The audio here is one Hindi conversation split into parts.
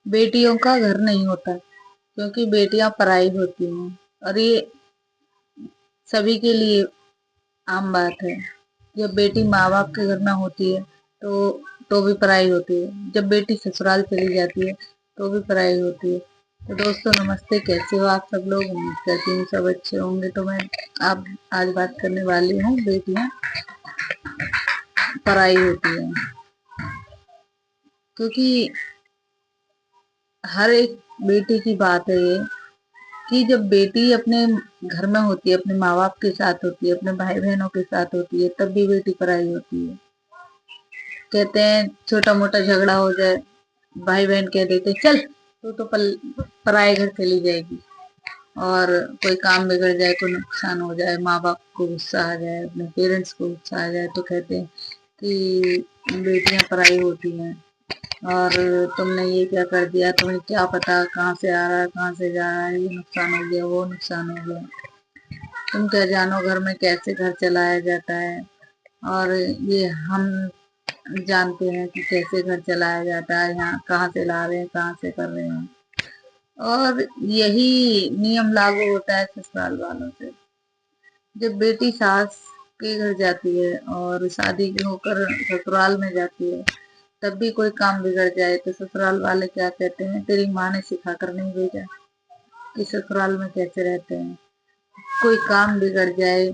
बेटियों का घर नहीं होता, क्योंकि बेटियां पराई होती हैं। और ये सभी के लिए आम बात है। जब बेटी माँ बाप के घर में होती है तो भी पराई होती है। जब बेटी ससुराल चली जाती है तो भी पराई होती है। तो दोस्तों नमस्ते, कैसे हो आप सब लोग? उम्मीद करती हूँ सब अच्छे होंगे। तो मैं आप आज बात करने वाली हूँ, बेटियां पराई होती हैं। क्योंकि हर एक बेटी की बात है ये, कि जब बेटी अपने घर में होती है, अपने माँ बाप के साथ होती है, अपने भाई बहनों के साथ होती है, तब भी बेटी पराई होती है। कहते हैं छोटा मोटा झगड़ा हो जाए, भाई बहन कह देते चल तू तो पराए घर चली जाएगी। और कोई काम बिगड़ जाए, कोई नुकसान हो जाए, माँ बाप को गुस्सा आ जाए, अपने पेरेंट्स को गुस्सा आ जाए, तो कहते हैं कि बेटियां पराई होती हैं। और तुमने ये क्या कर दिया, तुम्हें क्या पता कहाँ से आ रहा है कहाँ से जा रहा है, ये नुकसान हो गया वो नुकसान हो गया, तुम क्या जानो घर में कैसे घर चलाया जाता है। और ये हम जानते हैं कि कैसे घर चलाया जाता है, यहाँ कहाँ से ला रहे हैं कहाँ से कर रहे हैं। और यही नियम लागू होता है ससुराल वालों से। जब बेटी सास के घर जाती है और शादी होकर ससुराल में जाती है, तब भी कोई काम बिगड़ जाए तो ससुराल वाले क्या कहते हैं, तेरी माँ ने सिखा कर नहीं भेजा कि ससुराल में कैसे रहते हैं। कोई काम बिगड़ जाए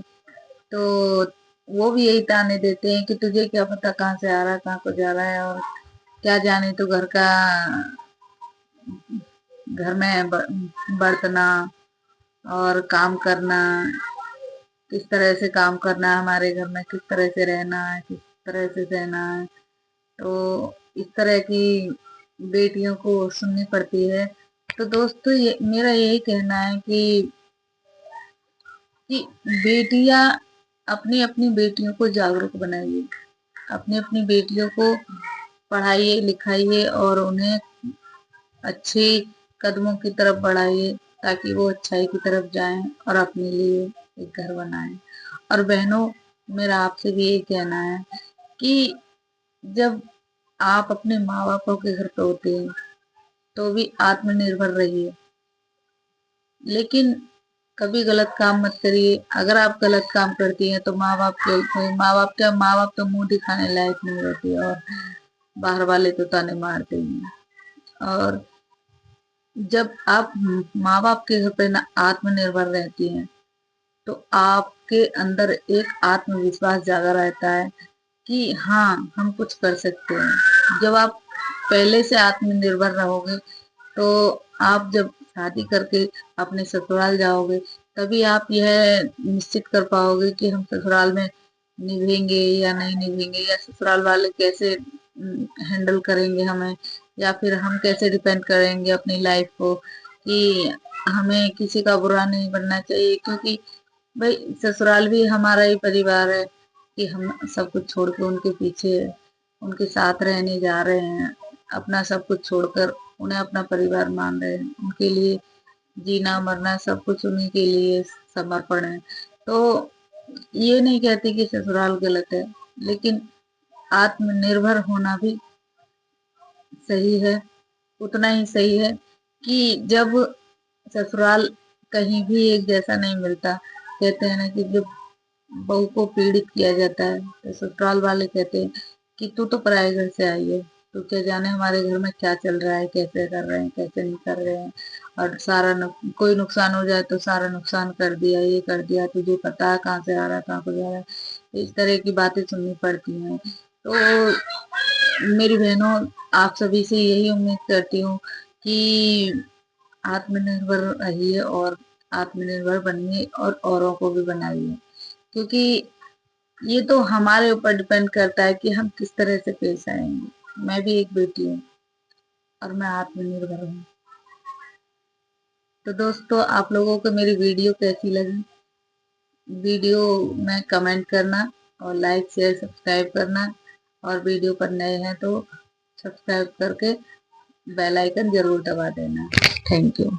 तो वो भी यही ताने देते हैं कि तुझे क्या पता कहाँ से आ रहा है कहाँ को जा रहा है, और क्या जाने तो घर का, घर में बर्तना और काम करना, किस तरह से काम करना है हमारे घर में, किस तरह से रहना है, किस तरह से सहना है। तो इस तरह की बेटियों को सुननी पड़ती है। तो दोस्तों ये मेरा यही कहना है कि बेटियां अपनी अपनी बेटियों को जागरूक बनाइए, अपनी अपनी बेटियों को पढ़ाइए लिखाइए और उन्हें अच्छे कदमों की तरफ बढ़ाइए, ताकि वो अच्छाई की तरफ जाएं और अपने लिए एक घर बनाएं। और बहनों, मेरा आपसे भी यही कहना है कि जब आप अपने माँ बापों के घर पे होते हैं तो भी आत्मनिर्भर रहिए, लेकिन कभी गलत काम मत करिए। अगर आप गलत काम करती हैं तो माँ बाप तो मुंह दिखाने लायक नहीं रहते, और बाहर वाले तो ताने मारते ही हैं। और जब आप माँ बाप के घर पे ना आत्मनिर्भर रहती हैं तो आपके अंदर एक आत्मविश्वास जागा रहता है कि हाँ हम कुछ कर सकते हैं। जब आप पहले से आत्मनिर्भर रहोगे तो आप जब शादी करके अपने ससुराल जाओगे, तभी आप यह निश्चित कर पाओगे कि हम ससुराल में निभेंगे या नहीं निभेंगे, या ससुराल वाले कैसे हैंडल करेंगे हमें, या फिर हम कैसे डिपेंड करेंगे अपनी लाइफ को कि हमें किसी का बुरा नहीं बनना चाहिए। क्योंकि भाई ससुराल भी हमारा ही परिवार है, कि हम सब कुछ छोड़ के उनके पीछे उनके साथ रहने जा रहे हैं। अपना सब कुछ छोड़कर उन्हें अपना परिवार मान रहे हैं, उनके लिए जीना मरना सब कुछ उन्हीं के लिए समर्पण है। तो ये नहीं कहती कि ससुराल गलत है, लेकिन आत्मनिर्भर होना भी सही है। उतना ही सही है कि जब ससुराल कहीं भी एक जैसा नहीं मिलता, कहते हैं ना कि जब बहू को पीड़ित किया जाता है तो ससुराल वाले कहते हैं कि तू तो पराये घर से आई है, तू क्या जाने हमारे घर में क्या चल रहा है, कैसे कर रहे हैं कैसे नहीं कर रहे हैं। और कोई नुकसान हो जाए तो सारा नुकसान कर दिया, ये कर दिया, तुझे पता है कहाँ से आ रहा है कहाँ को जा रहा है। इस तरह की बातें सुननी पड़ती हैं। तो मेरी बहनों, आप सभी से यही उम्मीद करती हूँ कि आत्मनिर्भर रहिए और आत्मनिर्भर बनिए और औरों को भी बनाइए। क्योंकि ये तो हमारे ऊपर डिपेंड करता है कि हम किस तरह से पेश आएंगे। मैं भी एक बेटी हूँ और मैं आत्मनिर्भर हूँ। तो दोस्तों, आप लोगों को मेरी वीडियो कैसी लगी? वीडियो में कमेंट करना और लाइक शेयर सब्सक्राइब करना, और वीडियो पर नए हैं तो सब्सक्राइब करके बेल आइकन जरूर दबा देना। Thank you.